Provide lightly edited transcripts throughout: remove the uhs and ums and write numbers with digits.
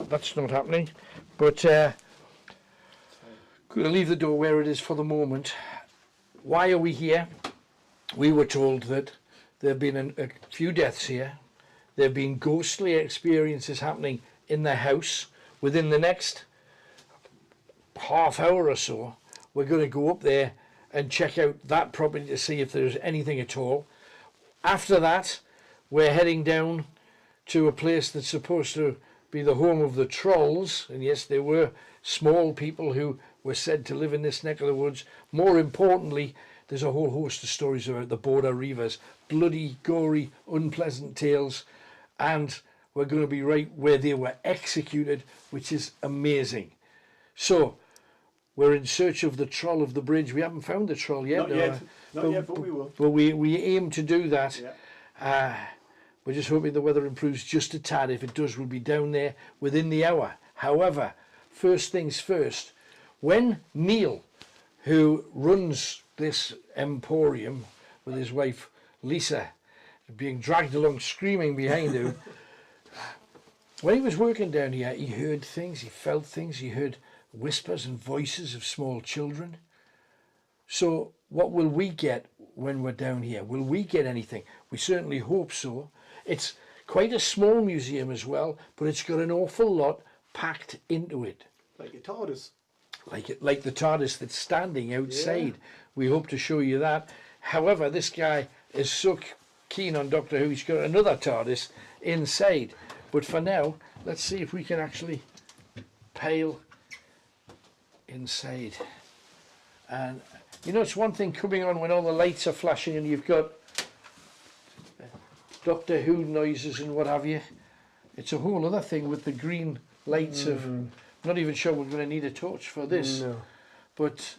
that's not happening. But going to leave the door where it is for the moment. Why are we here? We were told that there have been a few deaths here. There have been ghostly experiences happening in the house. Within the next half hour or so, we're going to go up there and check out that property to see if there's anything at all. After that, we're heading down to a place that's supposed to be the home of the trolls. And yes, there were small people who were said to live in this neck of the woods. More importantly, there's a whole host of stories about the Border Reivers, bloody, gory, unpleasant tales, and we're going to be right where they were executed, which is amazing. So, we're in search of the troll of the bridge. We haven't found the troll yet. Not yet, but we will. But we aim to do that. Yeah. We're just hoping the weather improves just a tad. If it does, we'll be down there within the hour. However, first things first, when Neil, who runs this emporium with his wife Lisa, being dragged along screaming behind him, when he was working down here, he heard things, he felt things, he heard whispers and voices of small children. So what will we get when we're down here? Will we get anything? We certainly hope so. It's quite a small museum as well, but it's got an awful lot packed into it. Like a TARDIS. Like the TARDIS that's standing outside. Yeah. We hope to show you that. However, this guy is so keen on Doctor Who, he's got another TARDIS inside. But for now, let's see if we can actually pale inside. And you know, it's one thing coming on when all the lights are flashing and you've got Doctor Who noises and what have you. It's a whole other thing with the green lights of... I'm not even sure we're going to need a torch for this. No. But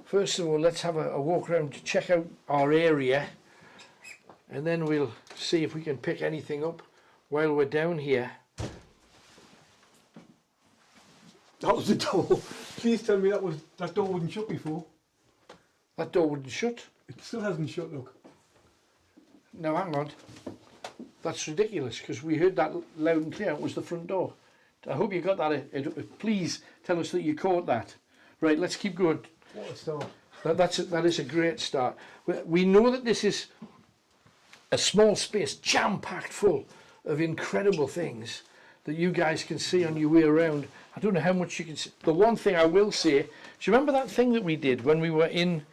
first of all, let's have a walk around to check out our area, and then we'll see if we can pick anything up while we're down here. That was the door. Please tell me that door wouldn't shut before. That door wouldn't shut? It still hasn't shut, look. No, hang on. That's ridiculous, because we heard that loud and clear. It was the front door. I hope you got that. Please tell us that you caught that. Right, let's keep going. What a start. That is a great start. We know that this is a small space, jam-packed full of incredible things that you guys can see on your way around. I don't know how much you can see. The one thing I will say, do you remember that thing that we did when we were in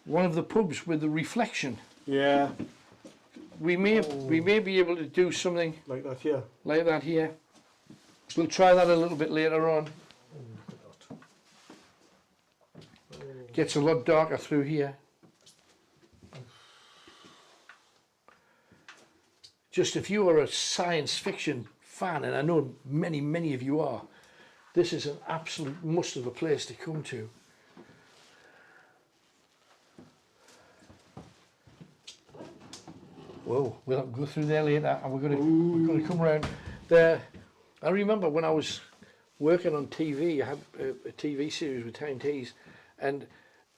one of the pubs with the reflection? Yeah. We may be able to do something like that here. Like that here. We'll try that a little bit later on. Gets a lot darker through here. Just if you are a science fiction fan, and I know many of you are, this is an absolute must of a place to come to. Whoa, we'll go through there later, and we're going to come around there. I remember when I was working on TV, I had a TV series with TNTs, and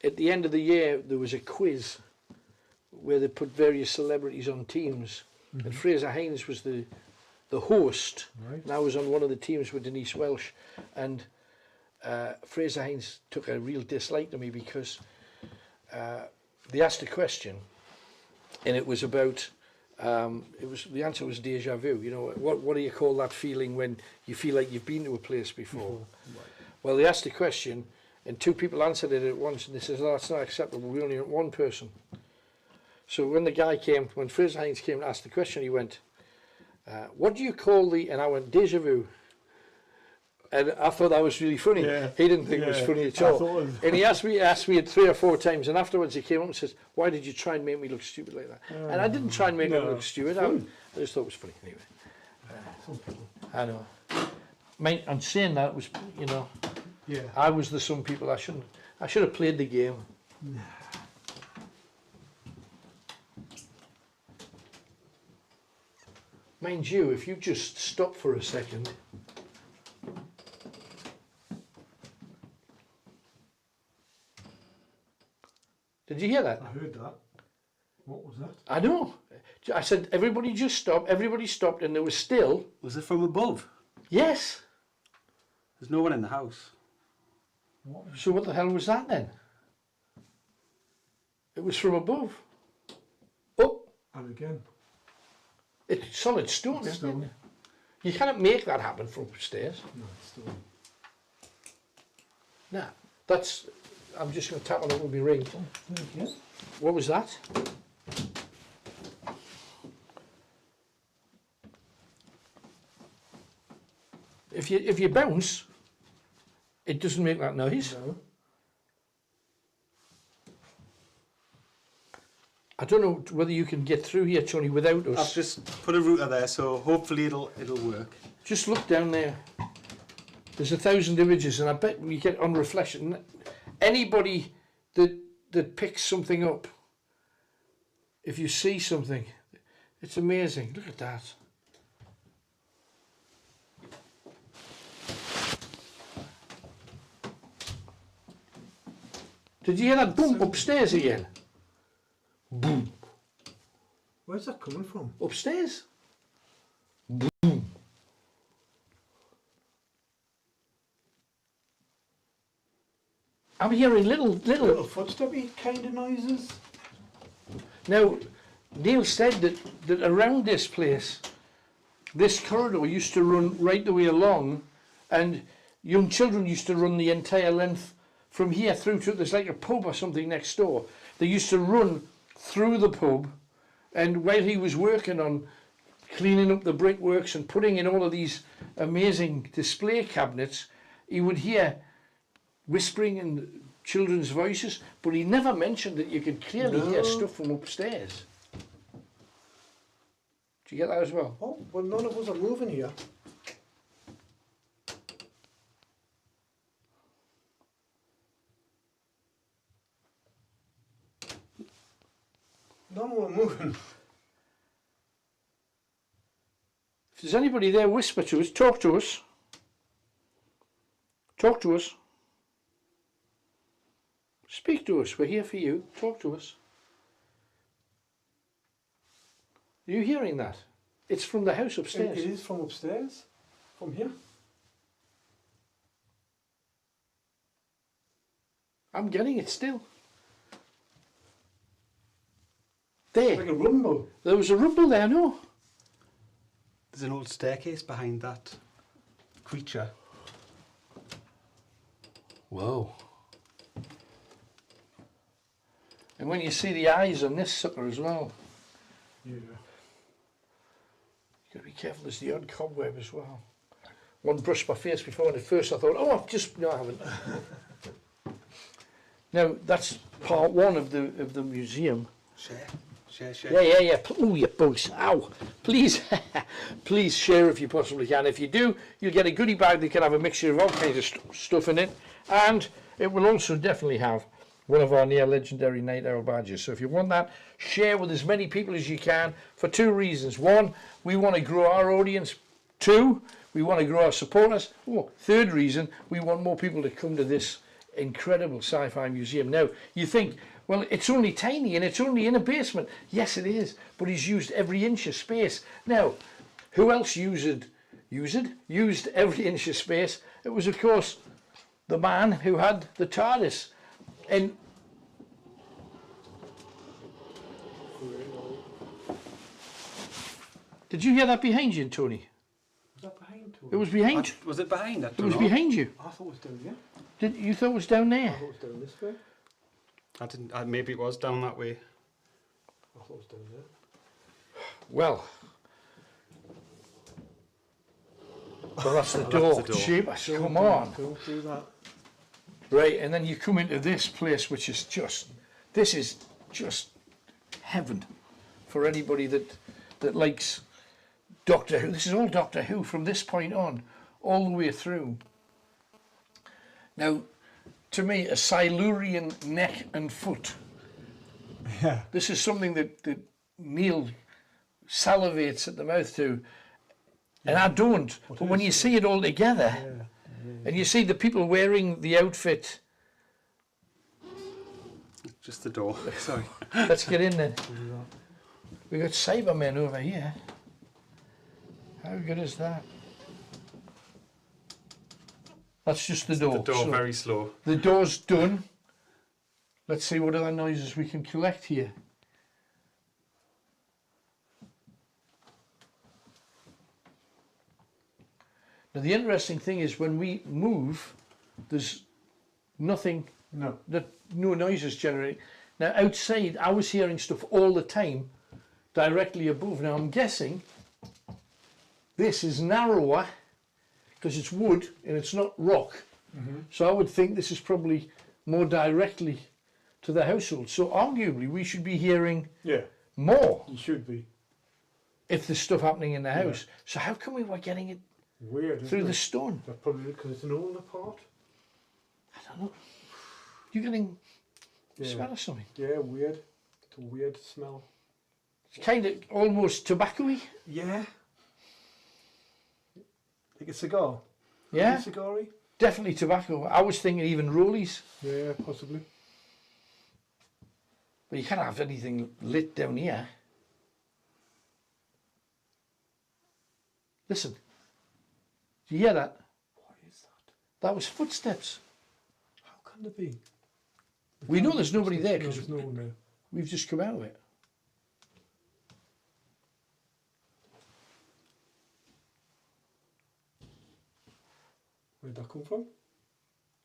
at the end of the year there was a quiz where they put various celebrities on teams, and Fraser Hines was the host, and I was on one of the teams with Denise Welsh, and Fraser Hines took a real dislike to me because they asked a question, and it was about the answer was déjà vu. You know, what do you call that feeling when you feel like you've been to a place before? Right. Well, they asked a question, and two people answered it at once, and they said, "Oh, that's not acceptable. We only want one person." So when Fraser Hines came and asked the question, he went, "What do you call the?" And I went, "Déjà vu." And I thought that was really funny. Yeah. He didn't think it was funny at all. And he asked me it 3 or 4 times, and afterwards he came up and says, "Why did you try and make me look stupid like that?" And I didn't try and make him look stupid. I just thought it was funny anyway. I know. I'm saying that was, you know, I was the some people. I should have played the game. Mind you, if you just stop for a second. Did you hear that? I heard that. What was that? I know. I said, everybody just stop. Everybody stopped, and there was still... Was it from above? Yes. There's no one in the house. So what the hell was that then? It was from above. Up. And again. It's solid stone, It's isn't stone. it? You cannot make that happen from upstairs. No, it's stone. Nah, that's... I'm just going to tap on it with my ring. Yeah. What was that? If you bounce, it doesn't make that noise. No. I don't know whether you can get through here, Tony, without I've us. just put a router there, so hopefully it'll work. Just look down there. There's 1,000 images, and I bet we get on reflection. Anybody that picks something up, if you see something, it's amazing. Look at that. Did you hear that boom upstairs again? Boom. Where's that coming from? Upstairs. I'm hearing little. Little footsteppy kind of noises. Now, Neil said that around this place, this corridor used to run right the way along, and young children used to run the entire length from here through to, there's like a pub or something next door. They used to run through the pub, and while he was working on cleaning up the brickworks and putting in all of these amazing display cabinets, he would hear whispering and children's voices, but he never mentioned that you could clearly hear stuff from upstairs. Do you get that as well? Oh, well, none of us are moving here. None of us are moving. If there's anybody there, whisper to us, talk to us. Talk to us. Speak to us, we're here for you. Talk to us. Are you hearing that? It's from the house upstairs. It is from upstairs. From here. I'm getting it still. There. Like a rumble. There was a rumble there, no? There's an old staircase behind that creature. Whoa. And when you see the eyes on this sucker as well, Yeah. you've got to be careful, there's the odd cobweb as well. One brushed my face before, and at first I thought, oh, no, I haven't. Now, that's part one of the museum. Share. Yeah. Oh, you bugs. Ow. Please, please share if you possibly can. If you do, you'll get a goodie bag that can have a mixture of all kinds of stuff in it. And it will also definitely have one of our near legendary night owl badges. So if you want that, share with as many people as you can for two reasons. One, we want to grow our audience. Two, we want to grow our supporters. Oh, third reason, we want more people to come to this incredible sci-fi museum. Now, you think, well, it's only tiny and it's only in a basement. Yes, it is, but he's used every inch of space. Now, who else used every inch of space? It was, of course, the man who had the TARDIS. And did you hear that behind you, Tony? Was that behind Tony? It was behind. Was it behind that? It was behind you. I thought it was down here. Did you thought it was down there? I thought it was down this way. I didn't. Maybe it was down that way. I thought it was down there. Well, that's the door. That's the door. Jeepers, come on. Go through that. Right, and then you come into this place, which is just, this is just heaven for anybody that likes Doctor Who. This is all Doctor Who from this point on, all the way through. Now, to me, a Silurian neck and foot. Yeah. This is something that Neil salivates at the mouth to, and I don't. But when you see it all together, and you see the people wearing the outfit, Just the door. Sorry. Let's get in then. We got Cybermen over here. How good is that? That's just the door. The door So very slow. the door's done. Let's see what other noises we can collect here. Now the interesting thing is when we move, there's nothing, No. no noises generated. Now outside, I was hearing stuff all the time directly above. Now I'm guessing this is narrower because it's wood and it's not rock. So I would think this is probably more directly to the household. So arguably we should be hearing Yeah, more you should be. if there's stuff happening in the house. So how come we were getting it Weird, isn't through it? the stone? That's probably because it's an older part. I don't know. You're getting Yeah. smell of something. Yeah, weird. It's a weird smell. It's kind of almost tobacco-y. Yeah. Like a cigar. Yeah, A cigar-y? definitely tobacco. I was thinking even rollies. Yeah, possibly. But you can't have anything lit down here. Listen. Do you hear that? What is that? That was footsteps. How can there be? We know there's nobody there No, because there's no one there. we've just come out of it. Where'd that come from?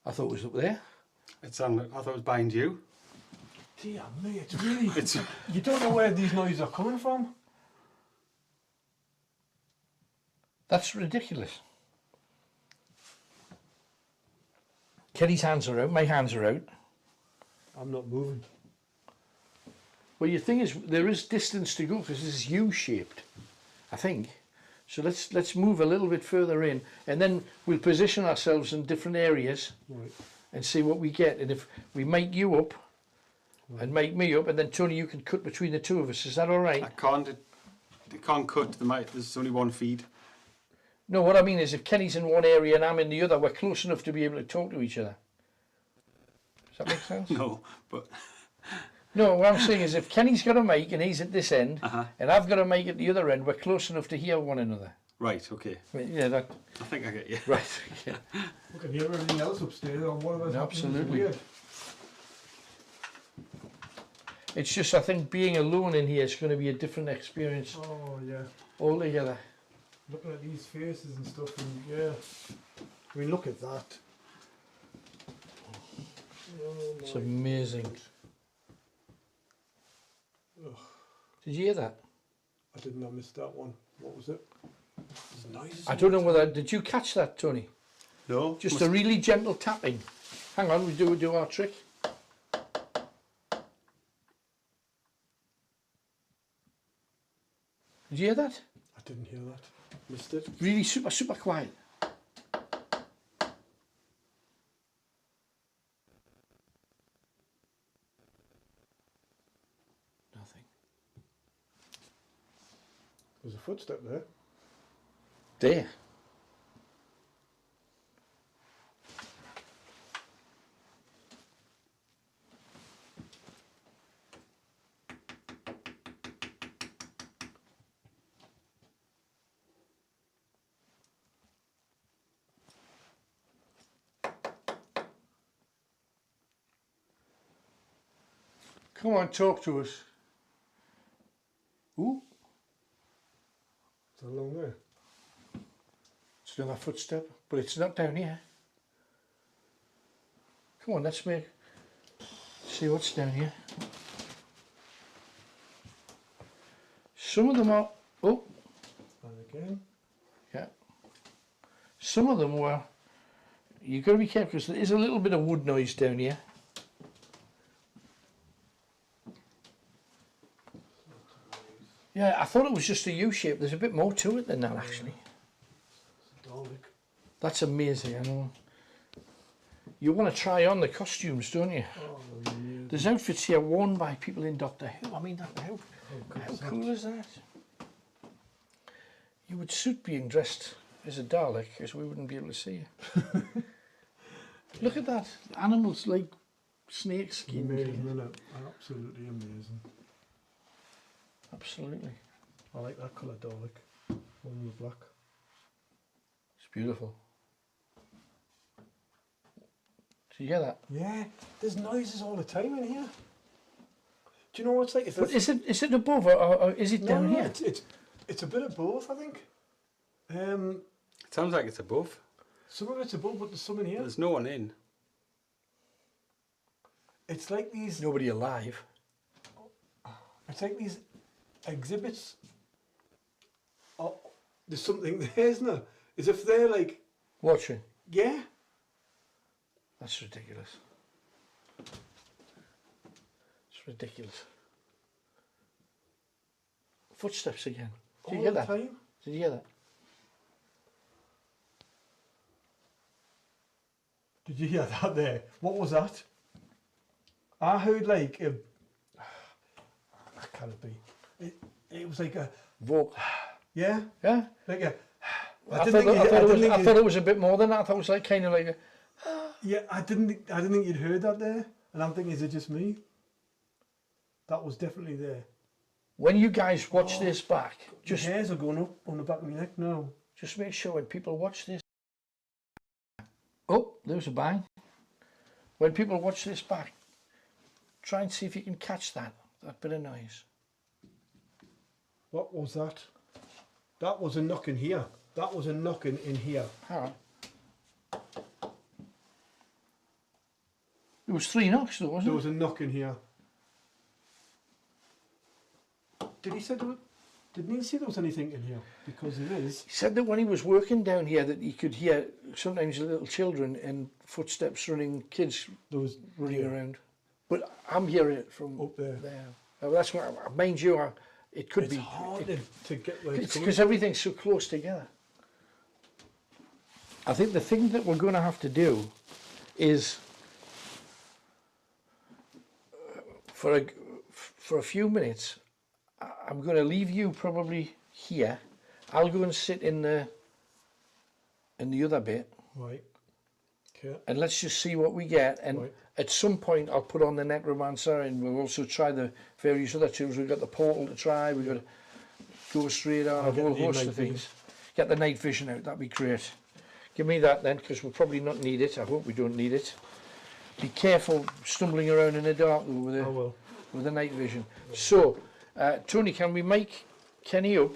I thought it was up there. It's on. I thought it was behind you. Dear me, it's really... It's. You don't know where these noises are coming from. That's ridiculous. Kelly's hands are out. My hands are out. I'm not moving. Well, your thing is, there is distance to go because this is U-shaped, I think. So let's move a little bit further in, and then we'll position ourselves in different areas Right. and see what we get. And if we make you up and make me up, and then Tony, you can cut between the two of us. Is that all right? I can't. It can't cut the mic. There's only one feed. No, what I mean is if Kenny's in one area and I'm in the other, we're close enough to be able to talk to each other. Does that make sense? No, but No, what I'm saying is if Kenny's got a mic and he's at this end, and I've got a mic at the other end, we're close enough to hear one another. right. Okay. Yeah, that, I think I get you. right. Yeah. We can hear everything else upstairs or whatever's happening. It's Absolutely. weird. It's just, I think being alone in here is going to be a different experience Oh, yeah. altogether. Looking at these faces and stuff, and yeah. I mean, look at that. Oh, It's my amazing. God. Ugh, Did you hear that? I didn't. I missed that one. What was it? There's noises. I don't know whether, did you catch that, Tony? No. Just a really gentle tapping. Hang on, we do our trick. Did you hear that? I didn't hear that. Missed it. Really super quiet. Nothing. There's a footstep there. There. Come on, talk to us. Ooh, Is that along there? it's another footstep, but it's not down here. Come on, let's see what's down here. Some of them are, oh, And again. yeah. Some of them were, you've got to be careful because there is a little bit of wood noise down here. Yeah, I thought it was just a U-shape. There's a bit more to it than that, actually. It's a Dalek. That's amazing, I know. You want to try on the costumes, don't you? Oh, yeah. There's outfits here worn by people in Doctor Who. I mean, how good how is that? cool is that? You would suit being dressed as a Dalek, because we wouldn't be able to see you. Look at that. Animals like snake skin. Amazing, isn't it? Absolutely amazing. Absolutely. I like that colour, Dalek. One with black. It's beautiful. Do you hear that? Yeah, there's noises all the time in here. Do you know what it's like? It's But is it above or is it down here? It's a bit of both, I think. It sounds like it's above. Some of it's above, but there's some in here. There's no one in. It's like these. Nobody alive. It's like these exhibits. Oh, there's something there, isn't there? As if they're like. Watching. Yeah. That's ridiculous. It's ridiculous. Footsteps again. Did you hear that? Time. Did you hear that? Did you hear that there? What was that? I heard like a. That can't be. It was like a. Vote. Yeah. Yeah? Like a. I thought it was a bit more than that. I thought it was like kind of like a. Yeah, I didn't think you'd heard that there, and I'm thinking, is it just me? That was definitely there. When you guys watch this back, just Your hairs are going up on the back of my neck now. just make sure when people watch this. Oh, there's a bang. When people watch this back, try and see if you can catch that bit of noise. What was that? That was a knocking here. That was a knocking in here. All right. There was 3 knocks though, wasn't There there? was a knock in here. Did he say there was, did Neil say there was anything in here? Because there is. He said that when he was working down here that he could hear sometimes little children and footsteps running, kids There was running around. But I'm hearing it from up there. there. Now, that's what, mind you, it could It's be. hard to get where it's coming Because everything's so close together. I think the thing that we're going to have to do is for a few minutes, I'm going to leave you probably here. I'll go and sit in the other bit, Right. Okay. and let's just see what we get. And Right. at some point, I'll put on the Necromancer, and we'll also try the various other tools. We've got the portal to try. We've got Ghost Radar, a I'll get whole the host night of things. Get the night vision out. That'd be great. Give me that then, because we'll probably not need it. I hope we don't need it. Be careful stumbling around in the dark though, I will. with the night vision. So, Tony, can we make Kenny up,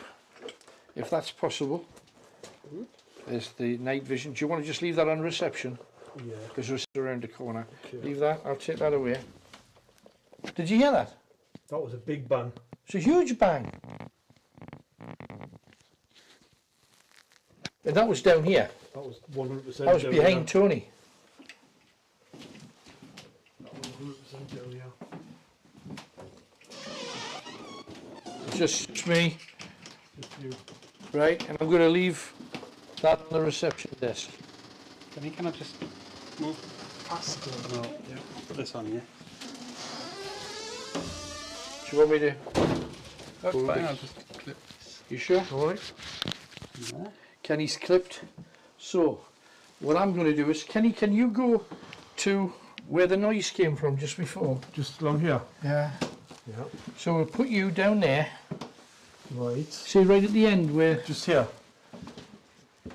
if that's possible? There's the night vision. Do you want to just leave that on reception? Yeah. Because we're around the corner. Okay. Leave that. I'll take that away. Did you hear that? That was a big bang. It's a huge bang. And that was down here. That was 100%. That was behind Tony. That was 100% down here. It's just me, Just you. right? And I'm going to leave that on the reception desk. Can I just move past it? No, yeah. Put this on here. Do you want me to? That's Cool. fine, I'll just clip this You sure? All right. in there. Kenny's clipped. So, what I'm going to do is, Kenny, can you go to where the noise came from just before? Just along here. Yeah. Yeah. So we'll put you down there. Right. See right at the end where, Just here.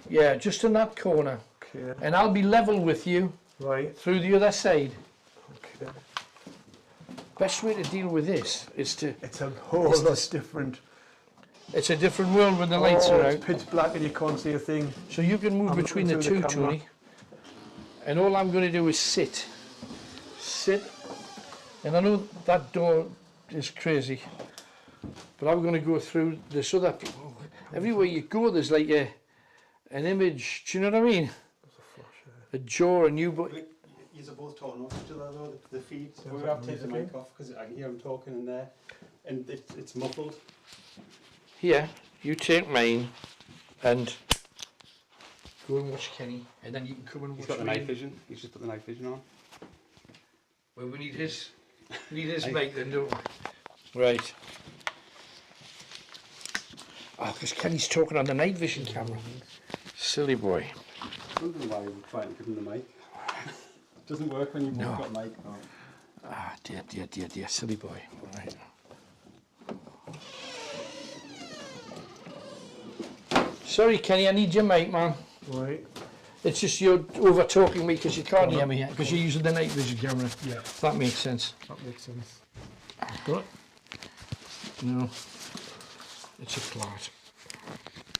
yeah, just in that corner. Okay. And I'll be level with you Right. through the other side. Okay. Best way to deal with this is to, It's a whole lot different. it's a different world when the lights are It's out. pitch black and you can't see a thing. So you can move I'm between the looking two, through the camera. Tony. And all I'm going to do is sit. Sit. And I know that door is crazy, but I'm going to go through this other. Everywhere you go, there's like an image. Do you know what I mean? A jaw, a new. You're both talking off each other though, the feed. So Sounds we like have to take the music, mic off because I can hear him talking in there. And it's muffled. Here, you take mine, and go and watch Kenny, and then you can come and watch He's got the mine. night vision. He's just put the night vision on. Well, we need his mic then, don't we? Right. Oh, because Kenny's talking on the night vision camera. Silly boy. I don't know why we're trying to give him the mic. It doesn't work when you've No. got a mic on. Ah, dear, silly boy. Right. Sorry, Kenny, I need your mic, man. Right. It's just you're over talking me because you can't hear me because you're using the night vision camera. Yeah. That makes sense. That makes sense. Got it? No. It's a plot.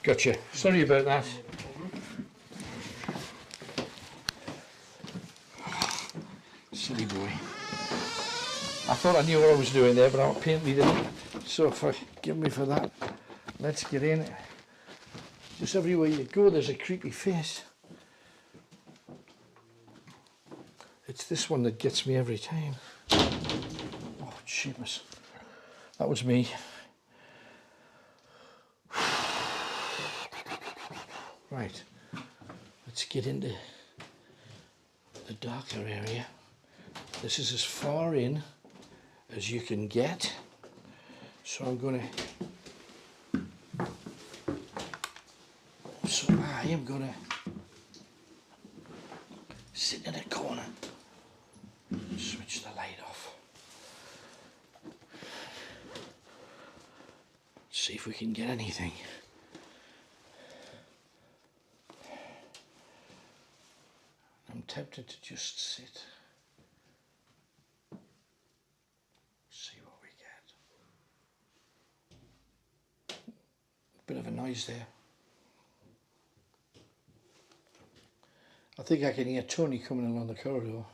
Gotcha. Sorry about that. Silly boy. I thought I knew what I was doing there, but I apparently didn't. So forgive me for that. Let's get in. Just everywhere you go, there's a creepy face. It's this one that gets me every time. Oh, jeepers. That was me. Right. Let's get into the darker area. This is as far in as you can get. So I'm going to... So I am going to sit in a corner. Switch the light off. See if we can get anything. I'm tempted to just sit. See what we get. Bit of a noise there. I think I can hear Tony coming along the corridor.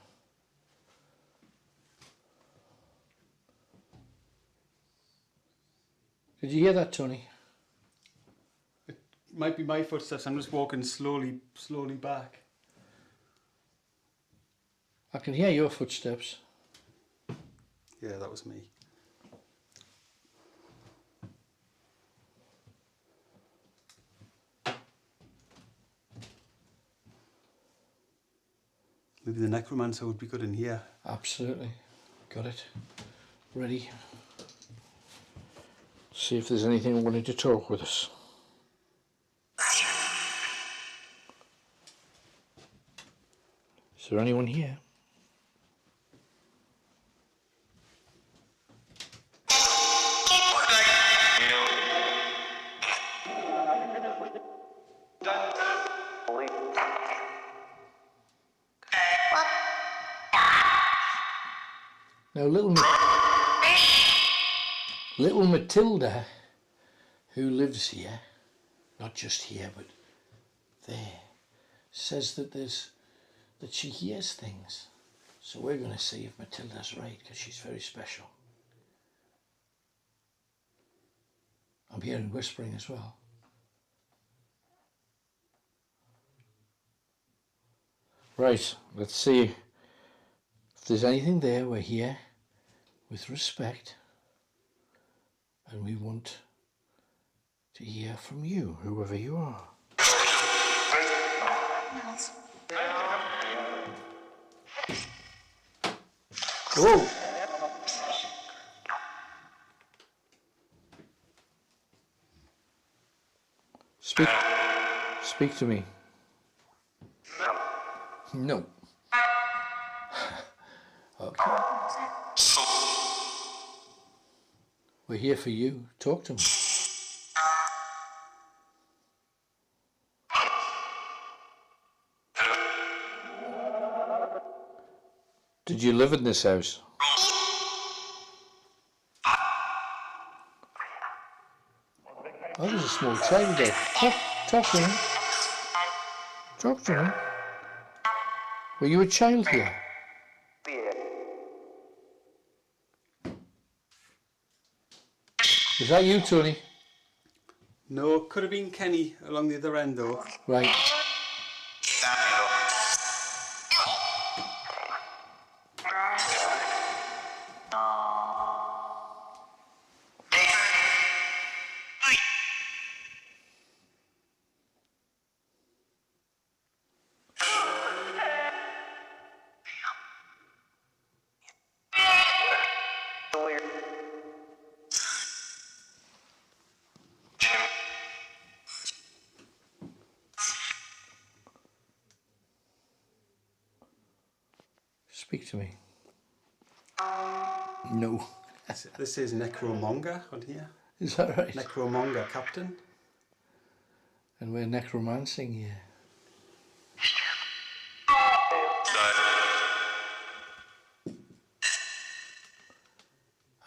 Did you hear that, Tony? It might be my footsteps. I'm just walking slowly back. I can hear your footsteps. Yeah, that was me. Maybe the necromancer would be good in here. Absolutely. Got it. Ready. See if there's anything willing to talk with us. Is there anyone here? Now, little Matilda, who lives here, not just here but there, says that she hears things. So we're going to see if Matilda's right, because she's very special. I'm hearing whispering as well. Right, let's see if there's anything there. We're here with respect, and we want to hear from you, whoever you are. Whoa! Speak to me. No. Okay. We're here for you. Talk to me. Did you live in this house? Oh, there's a small child there. Talk to him. Talk to him. Were you a child here? Is that you, Tony? No, could have been Kenny along the other end though. Right. Speak to me. No. This is Necromonger on here. Is that right? Necromonger Captain. And we're necromancing here.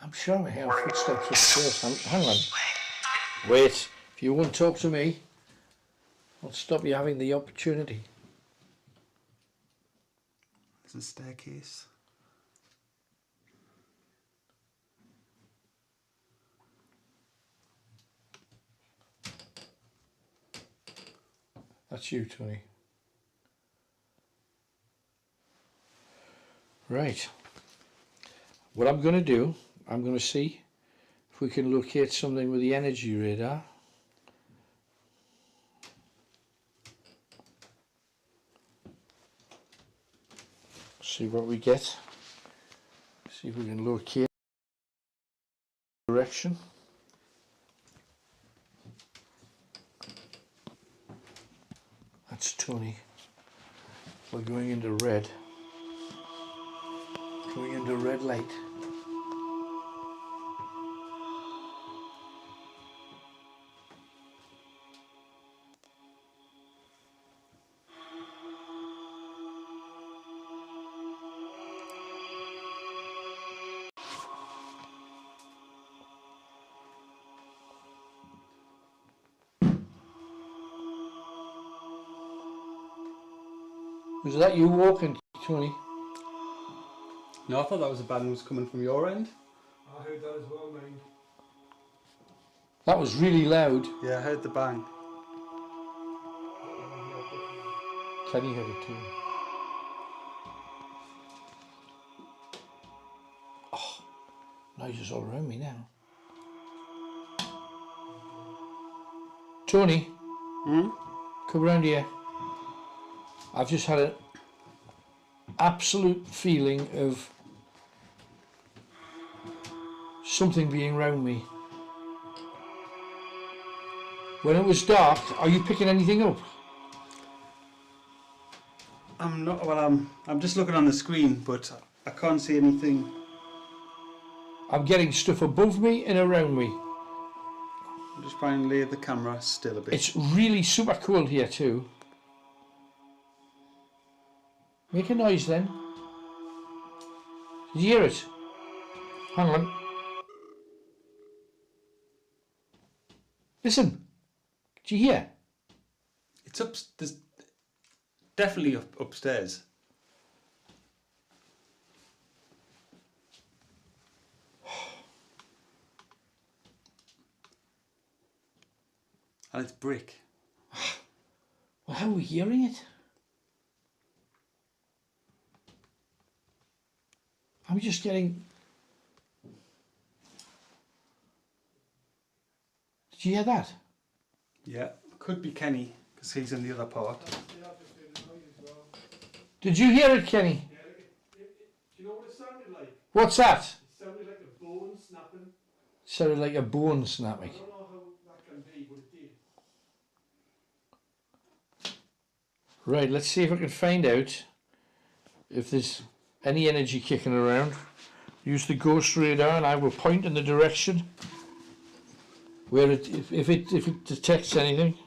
I'm sure I hear footsteps upstairs. Hang on. Wait. If you won't talk to me, I'll stop you having the opportunity. There's a staircase. That's you, Tony. Right. What I'm going to do, I'm going to see if we can locate something with the energy radar. See what we get. See if we can locate direction. That's Tony. We're going into red. Going into red light. Was that you walking, Tony? No, I thought that was a band was coming from your end. I heard that as well, mate. That was really loud. Yeah, I heard the bang. Kenny heard it too. Oh, noises all around me now. Tony, come round here. I've just had an absolute feeling of something being round me. When it was dark, are you picking anything up? I'm not. Well, I'm just looking on the screen, but I can't see anything. I'm getting stuff above me and around me. I'm just trying to lay the camera still a bit. It's really super cold here too. Make a noise then. Did you hear it? Hang on. Listen. Did you hear? It's up. There's definitely upstairs. And it's brick. Well, how are we hearing it? I'm just getting... Did you hear that? Yeah, could be Kenny, because he's in the other part. Did you hear it, Kenny? Yeah, do you know what it sounded like? What's that? It sounded like a bone snapping. Sounded like a bone snapping. I don't know how that can be, but it did. Right, let's see if I can find out if there's any energy kicking around. Use the ghost radar and I will point in the direction where it, if it detects anything.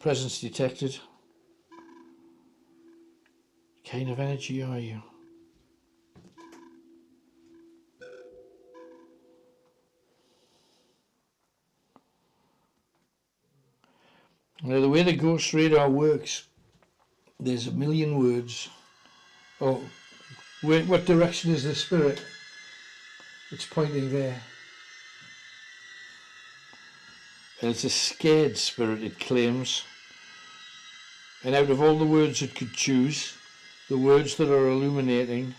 Presence detected. What kind of energy are you? Now the way the ghost radar works, there's a million words. Oh, what direction is the spirit? It's pointing there. And it's a scared spirit, it claims. And out of all the words it could choose, the words that are illuminating,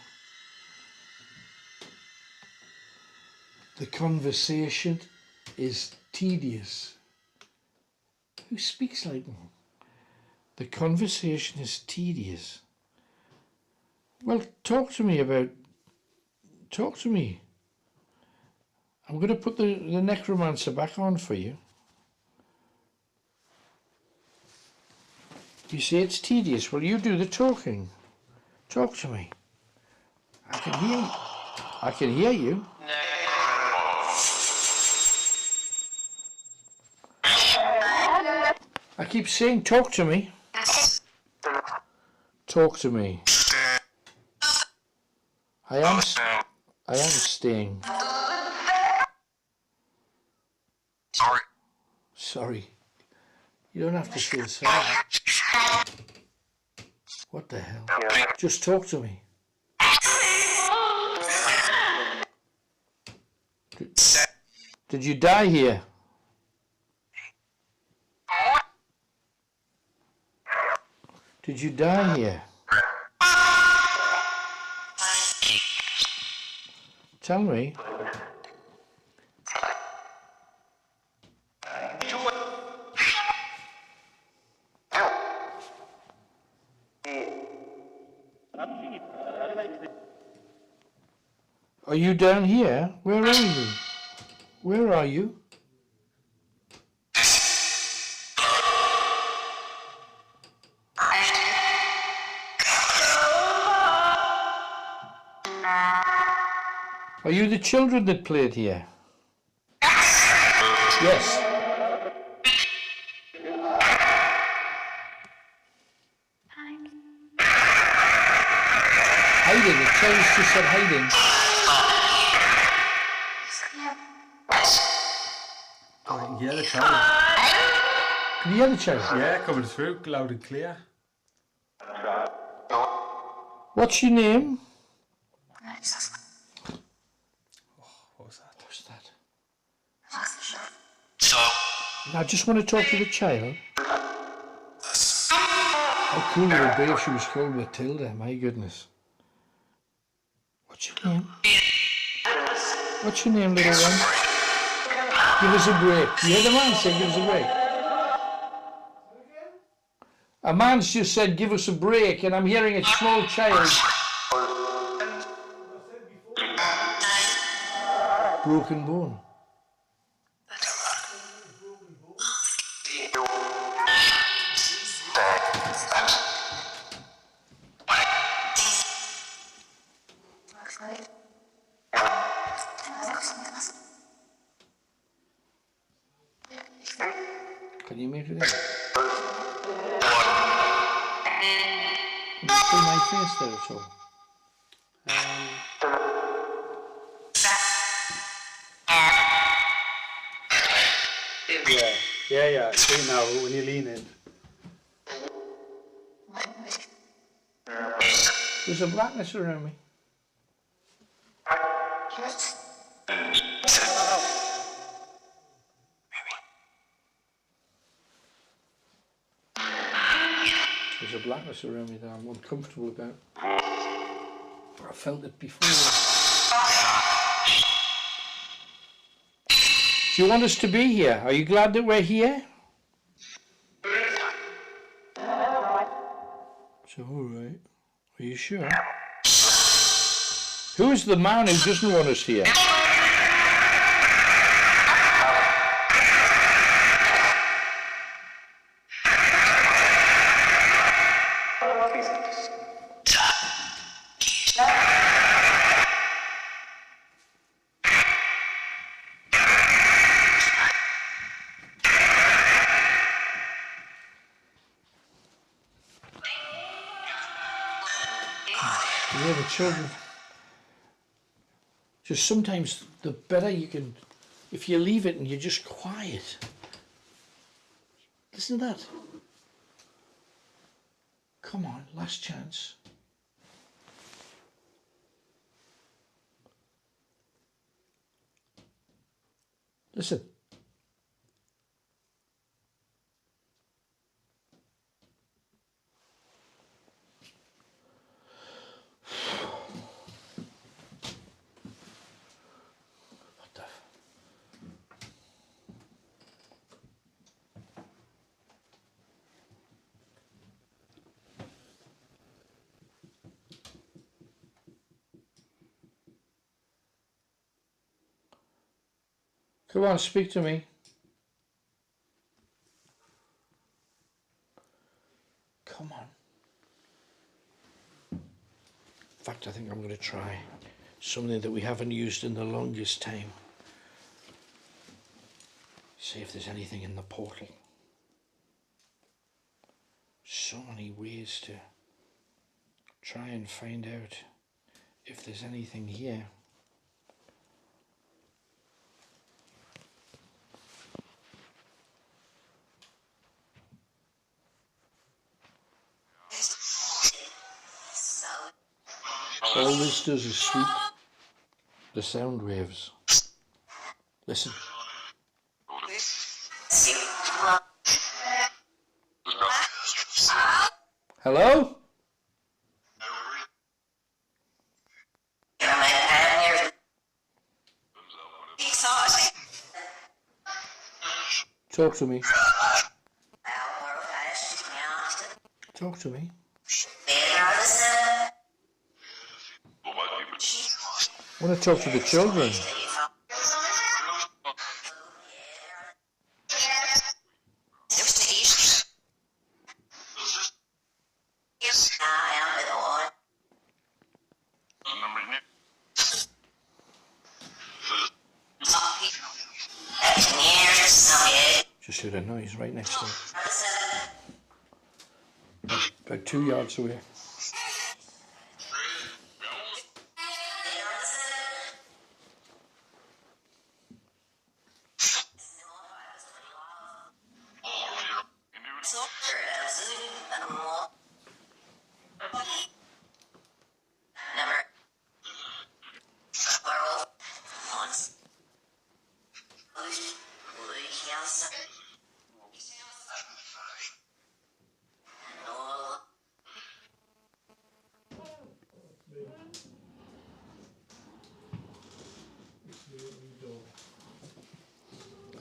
the conversation is tedious. Who speaks like that? The conversation is tedious. Well, talk to me. I'm going to put the necromancer back on for you. You see, it's tedious. Well, you do the talking. Talk to me. I can hear you. I can hear you. I keep saying, talk to me. Talk to me. I am staying. Sorry. You don't have to feel sorry. What the hell? Just talk to me. Did you die here? Did you die here? Tell me. Are you down here? Where are you? Where are you? Are you the children that played here? Yes. Hiding. The child just said hiding. Yeah, the child. Can you hear the child? Yeah, coming through loud and clear. What's your name? What was that? What's that? I just want to talk to the child. How cool would it be if she was called Matilda? My goodness. What's your name? What's your name, little one? Give us a break. You hear the man say, give us a break? A man's just said, give us a break, and I'm hearing a small child. Broken bone. Can you make it out? Can you see my face there at all? Yeah, I see now when you lean in. There's a blackness around me. There's a blackness around me that I'm uncomfortable about. I felt it before. Do you want us to be here? Are you glad that we're here? It's all right. Are you sure? Who is the man who doesn't want us here? Yeah, the children. Just sometimes the better you can, if you leave it and you're just quiet. Listen to that. Come on, last chance. Listen. What the? Come on, speak to me. Come on. In fact, I think I'm going to try something that we haven't used in the longest time. See if there's anything in the portal. So many ways to try and find out if there's anything here. All this does is sweep the sound waves. Listen. Hello? Talk to me. Talk to me. I want to talk to the children. Just heard a noise right next to it. About 2 yards away.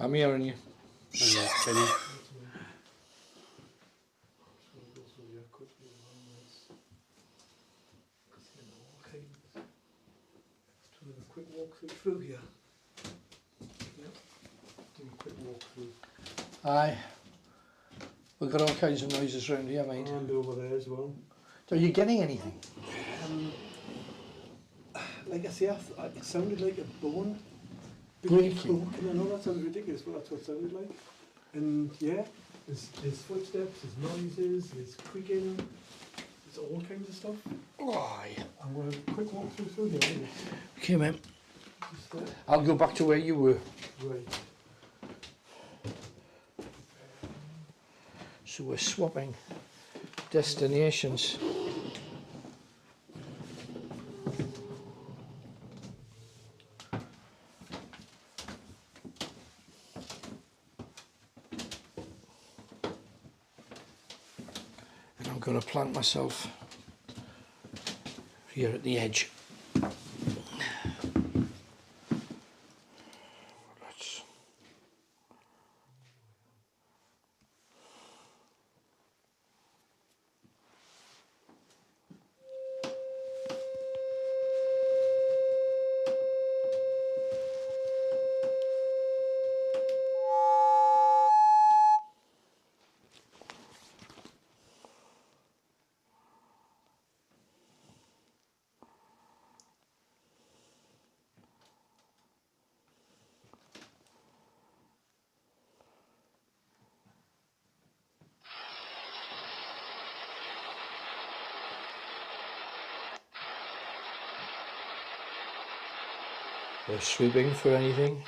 I'm hearing you. Kenny. Quick walk through here. Yeah. Do a quick walk through. Aye. We've got all kinds of noises around here, mate. And over there as well. Are you getting anything? Like I say, it sounded like a bone Breaking. broken. I know that sounds ridiculous, but that's what it sounded like. And yeah, there's footsteps, there's noises, there's creaking, there's all kinds of stuff. Oh, yeah. I'm going to quick walk through here. Maybe. Okay, mate. Just there. I'll go back to where you were. Right. So we're swapping destinations. And I'm going to plant myself here at the edge. Let's we're sweeping for anything.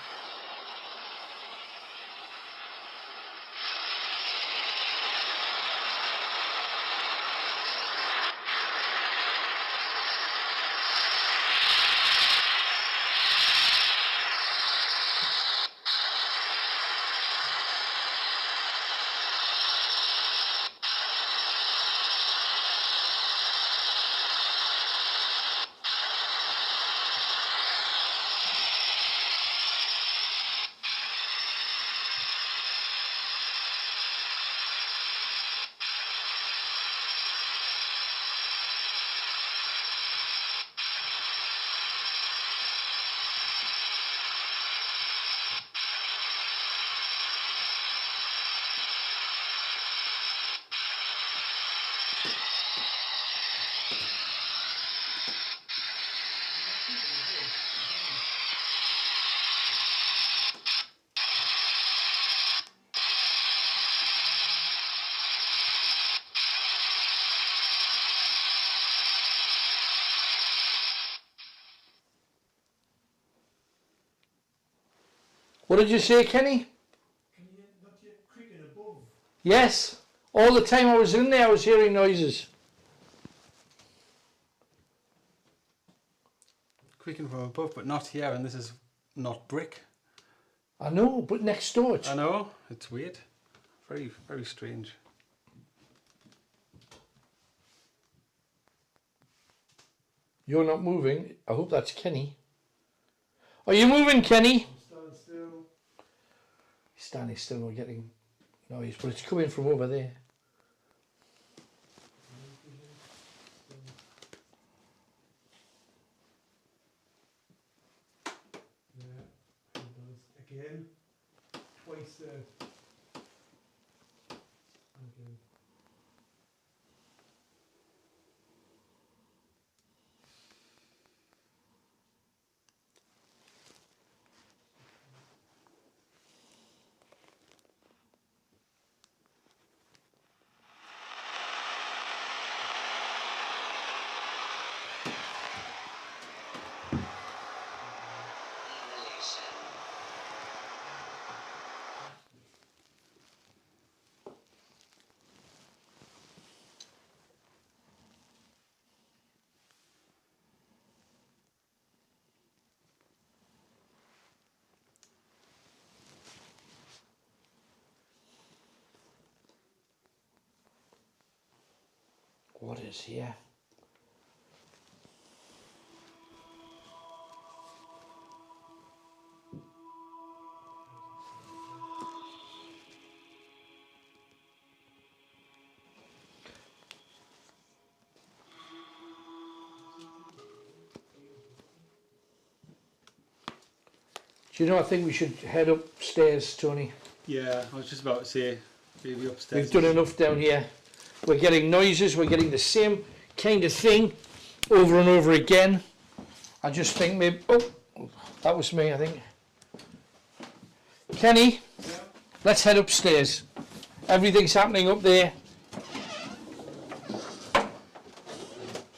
What did you say, Kenny? Can you not hear creaking above? Yes. All the time I was in there, I was hearing noises. Creaking from above, but not here, and this is not brick. I know, but next door. I know, it's weird. Very, very strange. You're not moving. I hope that's Kenny. Are you moving, Kenny? I'm standing still. He's standing still, we're getting noise, but it's coming from over there. Yeah, again, twice there. Again. What is here? Do you know, I think we should head upstairs, Tony. Yeah, I was just about to say, maybe upstairs. We've done enough down here. We're getting noises, we're getting the same kind of thing over and over again. I just think maybe, oh, that was me, I think. Kenny, Yeah. let's head upstairs. Everything's happening up there.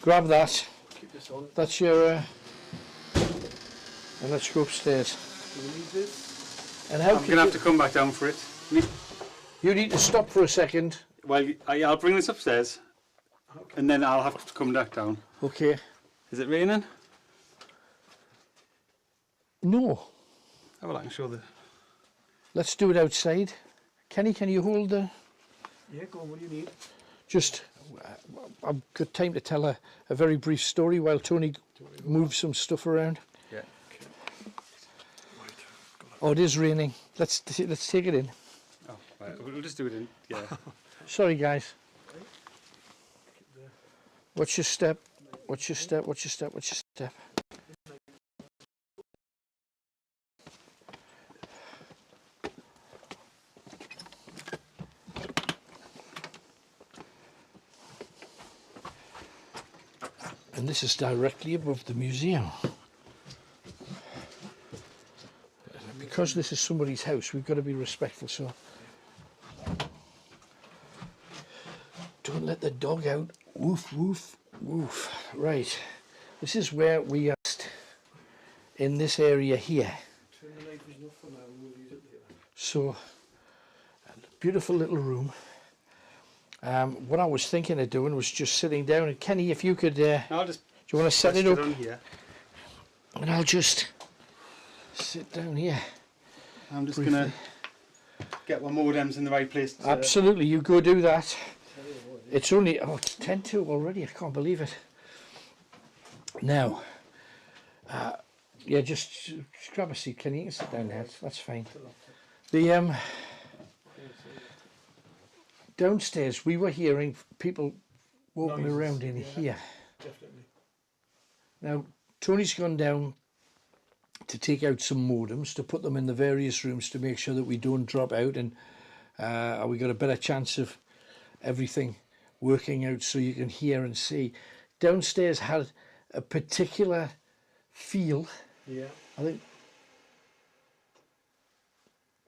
Grab that. Keep this on. That's your, and let's go upstairs. Do we need this? And how I'm could going to you, have to come back down for it. you need to stop for a second. Well, I'll bring this upstairs, Okay. and then I'll have to come back down. Okay. Is it raining? No. Oh, well, I can show the... Let's do it outside. Kenny, can you hold the... Yeah, go on, what do you need? Just, I've got time to tell a very brief story while Tony moves some stuff around. Yeah. Oh, it is raining. Let's take it in. Oh, right. We'll just do it in, yeah. Sorry, guys. What's your step? What's your step? What's your step? What's your step? And this is directly above the museum. Because this is somebody's house, we've got to be respectful, so don't let the dog out. Woof, woof, woof. Right, this is where we are in this area here. Turn the light vision off for now and we'll use it later. So, a beautiful little room. What I was thinking of doing was just sitting down, and Kenny, if you could, do I'll just you want to set it rest up? on here. And I'll just sit down here. I'm just Briefly. going to get my modems in the right place. Absolutely, you go do that. Tell you what, It's only, oh, it's 10 to already, I can't believe it. Now, yeah, just grab a seat, Kenny, you can sit down there, that's fine. The, downstairs, we were hearing people walking Noises, around in yeah. here. definitely. Now, Tony's gone down to take out some modems, to put them in the various rooms to make sure that we don't drop out, and we got a better chance of everything working out so you can hear and see. Downstairs had a particular feel. Yeah. I think,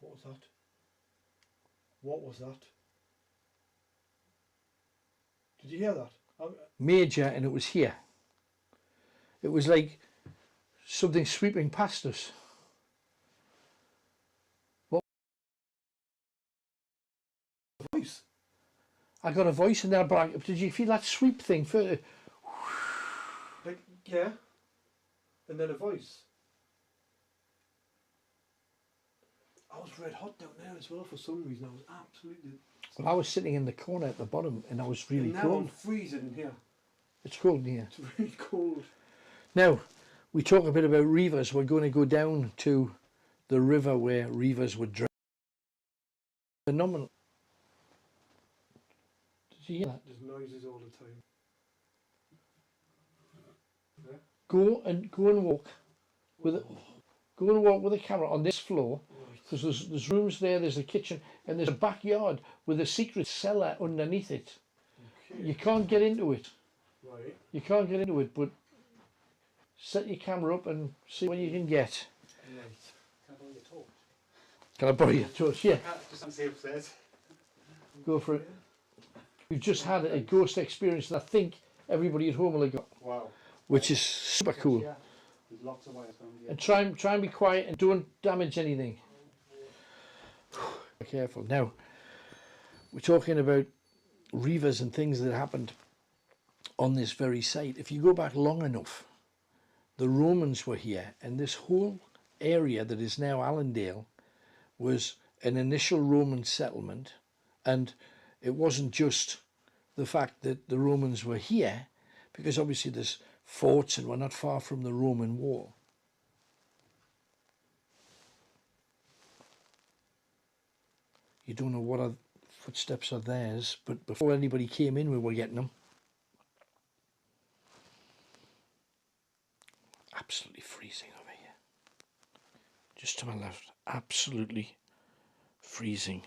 What was that? What was that? Did you hear that? major, and it was here. It was like something sweeping past us. I got a voice in there, but did you feel that sweep thing? Like, yeah. And then a voice. I was red hot down there as well for some reason. I was absolutely... Well, I was sitting in the corner at the bottom and I was really and now cold. I'm freezing in here. It's cold in here. It's really cold. Now, we talk a bit about reavers. We're going to go down to the river where reavers would drown. Phenomenal. Did you hear that? There's noises all the time. Yeah. Go and walk with a camera on this floor, because there's rooms there, there's a kitchen, and there's a backyard with a secret cellar underneath it. Okay. You can't get into it. Right. You can't get into it, but set your camera up and see what you can get. Right. Can I borrow your torch? Can I borrow your torch? Yeah, Just to see upstairs. go for it. We've just had a ghost experience that I think everybody at home will have got, Wow. which is super cool. Yeah. There's lots of wires around here. And try and be quiet and don't damage anything. Be careful. Now, we're talking about reavers and things that happened on this very site. If you go back long enough, the Romans were here, and this whole area that is now Allendale was an initial Roman settlement, and it wasn't just the fact that the Romans were here, because obviously there's forts and we're not far from the Roman wall. You don't know what footsteps are theirs, but before anybody came in we were getting them. Absolutely freezing over here. Just to my left, absolutely freezing.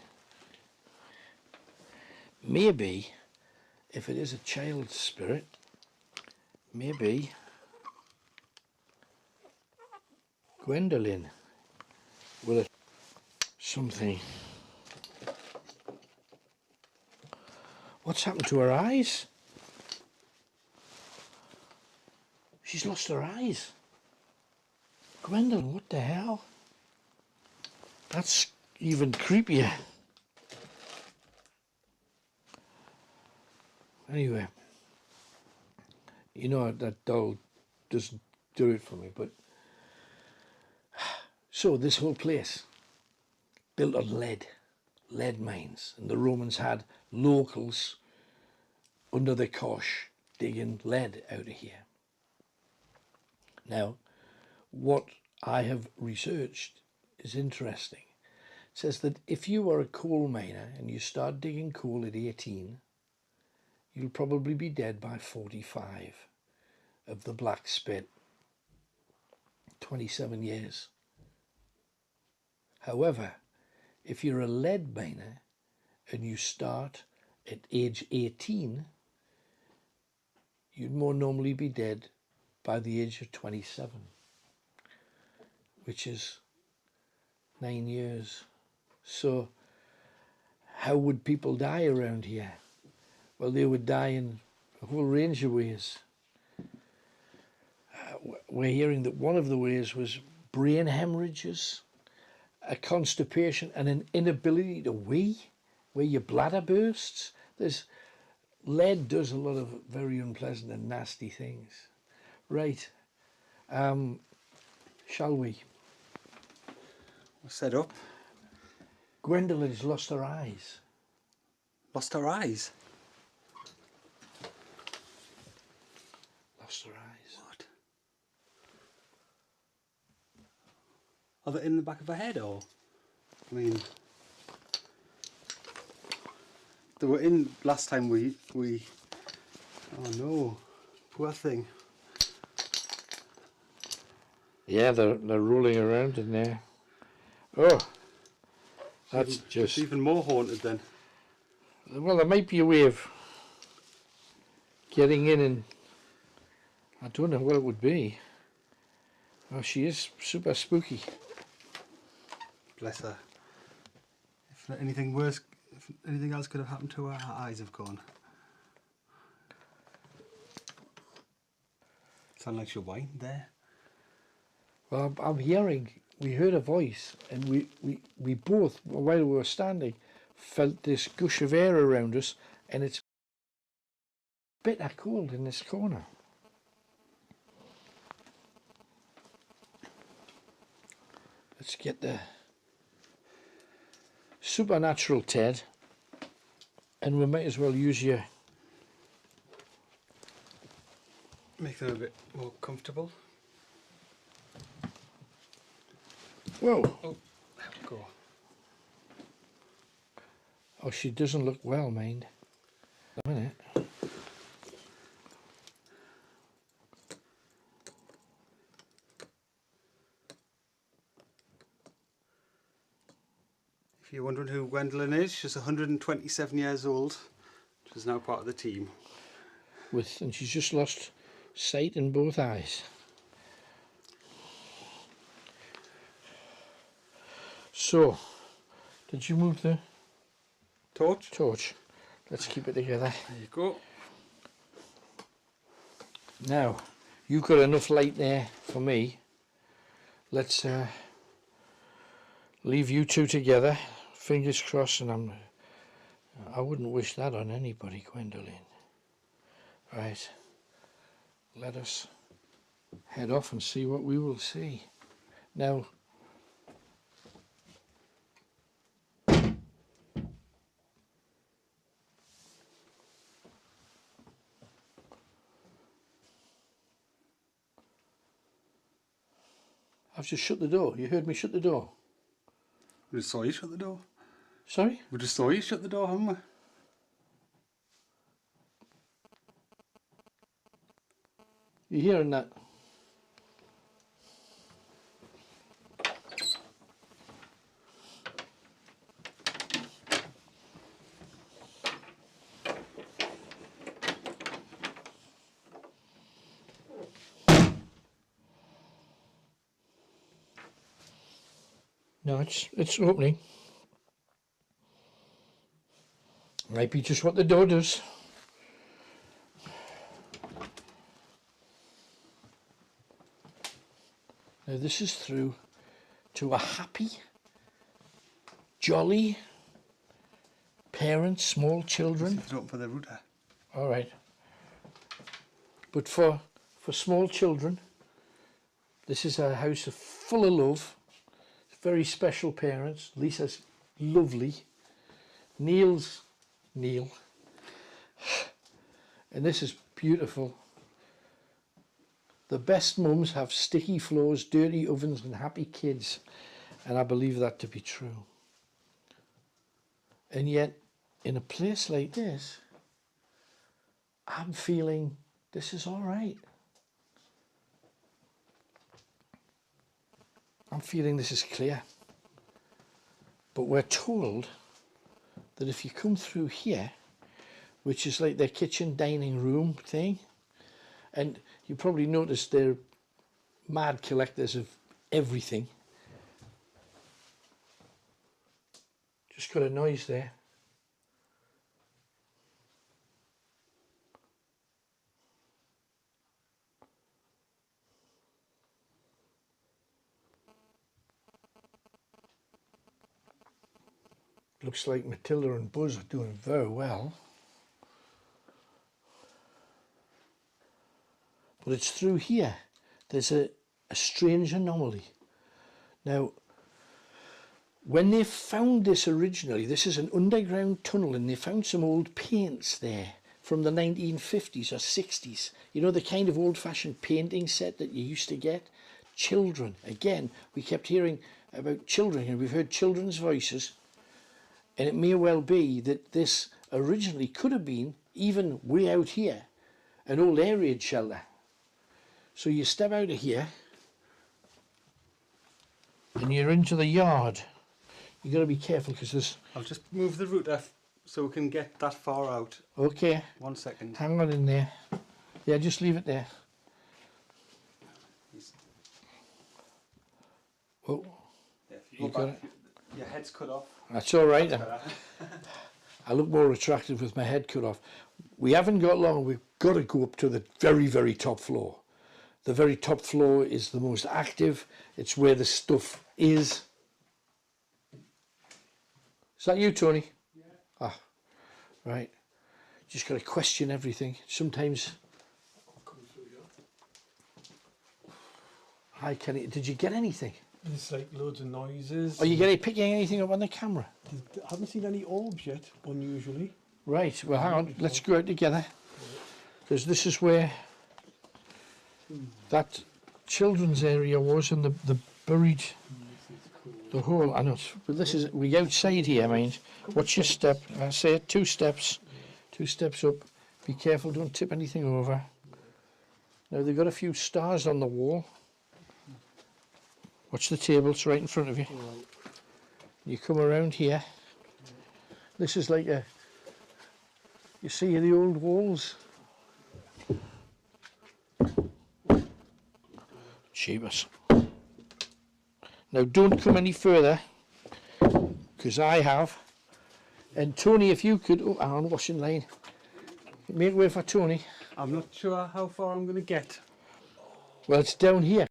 Maybe, if it is a child spirit, maybe Gwendolyn will have something. What's happened to her eyes? She's lost her eyes. Gwendolyn, what the hell? That's even creepier. Anyway, you know that doll doesn't do it for me, but so this whole place built on lead mines, and the Romans had locals under the cosh digging lead out of here. Now, what I have researched is interesting. It says that if you are a coal miner and you start digging coal at 18, you'll probably be dead by 45 of the black spit. 27 years. However, if you're a lead miner and you start at age 18, you'd more normally be dead by the age of 27, which is 9 years. So how would people die around here? Well, they would die in a whole range of ways. We're hearing that one of the ways was brain hemorrhages, a constipation, and an inability to wee, where your bladder bursts. Lead does a lot of very unpleasant and nasty things. Right, shall we? We're set up. Gwendolyn's lost her eyes. Lost her eyes? Lost her eyes. What? Are they in the back of her head, or? I mean, they were in last time we. Oh no, poor thing. Yeah, they're rolling around in there. Oh, that's It's just... even more haunted then. Well, there might be a way of getting in, and I don't know what it would be. Oh, she is super spooky. Bless her. If anything worse, if anything else could have happened to her, her eyes have gone. Sound like she'll whine there. Well, I'm hearing, we heard a voice, and we both, while we were standing, felt this gush of air around us, and it's bitter cold in this corner. Let's get the supernatural Ted, and we might as well use your... Make them a bit more comfortable. Whoa! Oh, there we go. Oh, she doesn't look well, mind. A minute. If you're wondering who Gwendolyn is, she's 127 years old. She's now part of the team. And she's just lost sight in both eyes. So, did you move the torch? Let's keep it together. There you go. Now, you've got enough light there for me. Let's leave you two together. Fingers crossed, and I wouldn't wish that on anybody, Gwendolyn. Right, let us head off and see what we will see. Now, I've just shut the door. You heard me shut the door. We just saw you shut the door. Sorry? We just saw you shut the door, haven't we? You hearing that? No, it's opening. Might be just what the door does. Now this is through to a happy, jolly parents, small children. It's open for the router. All right. But for small children, this is a house full of love. Very special parents. Lisa's lovely. Neil. And this is beautiful. The best mums have sticky floors, dirty ovens and happy kids. And I believe that to be true. And yet, in a place like this, I'm feeling this is all right. I'm feeling this is clear. But we're told that if you come through here, which is like their kitchen dining room thing, and you probably noticed they're mad collectors of everything. Just got a noise there. Looks like Matilda and Buzz are doing very well. But it's through here. There's a strange anomaly. Now, when they found this originally, this is an underground tunnel, and they found some old paints there from the 1950s or 60s. You know, the kind of old-fashioned painting set that you used to get? Children. Again, we kept hearing about children, and we've heard children's voices. And it may well be that this originally could have been, even way out here, an old air raid shelter. So you step out of here and you're into the yard. You've got to be careful because there's... I'll just move the router so we can get that far out. Okay. 1 second. Hang on in there. Yeah, just leave it there. Oh, Yeah, if you go back, your head's cut off. that's all right. That's better. I look more attractive with my head cut off. We haven't got long. We've got to go up to the very, very top floor. The very top floor is the most active. It's where the stuff is. Is that you, Tony? Yeah. Ah, right. just got to question everything. Sometimes. Hi Kenny, did you get anything? There's like loads of noises. Are you picking anything up on the camera? I haven't seen any orbs yet, unusually. Right, well hang on, let's go out together. Because this is where that children's area was, and the buried, the hole. I know, but this is, we outside here, mind. Watch your step. I say it, 2 steps. 2 steps up. Be careful, don't tip anything over. Now they've got a few stars on the wall. Watch the table, it's right in front of you. You come around here. This is like a, you see the old walls? Jeebus. Now don't come any further, because I have. And Tony, if you could, oh, hang on, washing line. Make way for Tony. I'm not sure how far I'm going to get. Well, it's down here.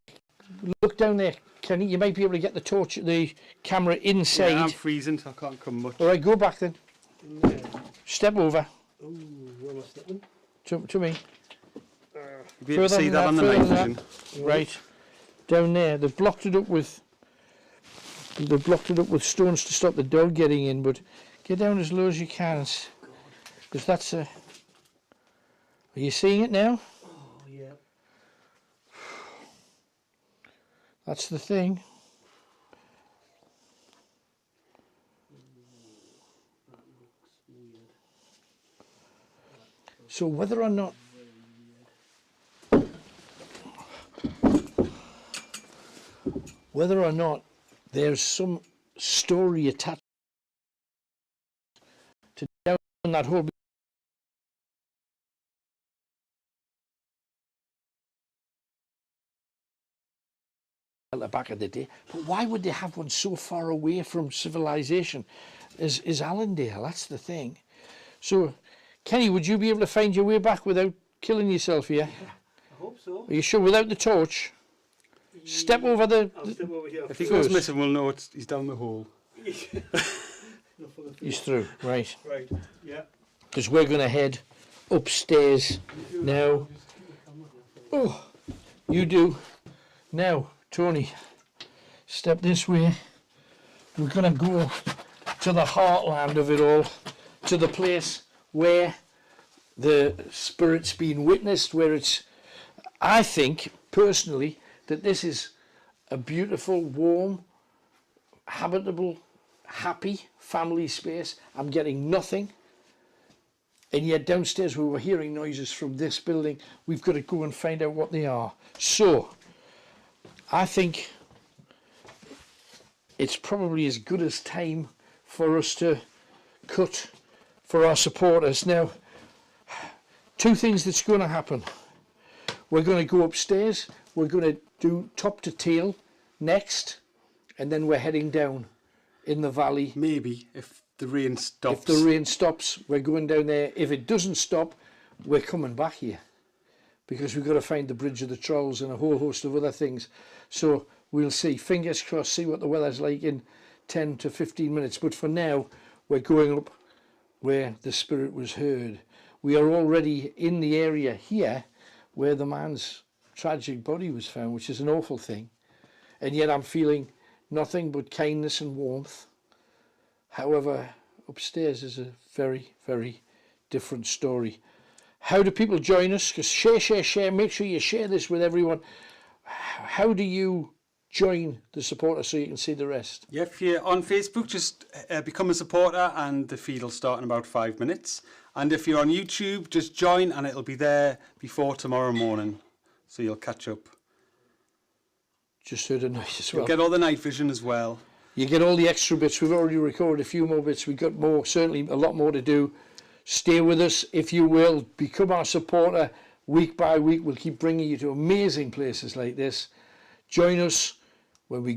Look down there. Kenny, you might be able to get the camera inside. Yeah, I'm freezing, so I can't come much. All right, go back then. Step over. Oh, where am I stepping? To me. You'll be able to see that on the night vision. Right. Down there. They've blocked it up with stones to stop the dog getting in, but get down as low as you can. Because that's a... Are you seeing it now? Oh, yeah. That's the thing. So whether or not there's some story attached to down that whole back of the day, but why would they have one so far away from civilization as Allendale? That's the thing. So Kenny, would you be able to find your way back without killing yourself here? I hope so. Are you sure? Without the torch? Step over the... I'll step over here. If he goes missing, we'll know he's down the hole. He's through, right. Right, yeah. Because we're going to head upstairs now. Oh, you do. Now, Tony, step this way. We're going to go to the heartland of it all, to the place where the spirit's been witnessed, where it's, I think, personally, that this is a beautiful, warm, habitable, happy family space. I'm getting nothing. And yet downstairs we were hearing noises from this building. We've got to go and find out what they are. So, I think it's probably as good as time for us to cut for our supporters. Now, 2 things that's going to happen. We're going to go upstairs. We're going to do top to tail next, and then we're heading down in the valley. Maybe, if the rain stops. If the rain stops, we're going down there. If it doesn't stop, we're coming back here, because we've got to find the Bridge of the Trolls and a whole host of other things. So we'll see. Fingers crossed, see what the weather's like in 10 to 15 minutes. But for now, we're going up where the spirit was heard. We are already in the area here where the man's tragic body was found, which is an awful thing. And yet I'm feeling nothing but kindness and warmth. However, upstairs is a very, very different story. How do people join us? Because share, make sure you share this with everyone. How do you join the supporter so you can see the rest? Yeah, if you're on Facebook, just become a supporter and the feed will start in about 5 minutes. And if you're on YouTube, just join and it'll be there before tomorrow morning. So you'll catch up. Just heard a noise as well. You'll get all the night vision as well. You get all the extra bits. We've already recorded a few more bits. We've got more, certainly a lot more to do. Stay with us, if you will. Become our supporter week by week. We'll keep bringing you to amazing places like this. Join us when we go.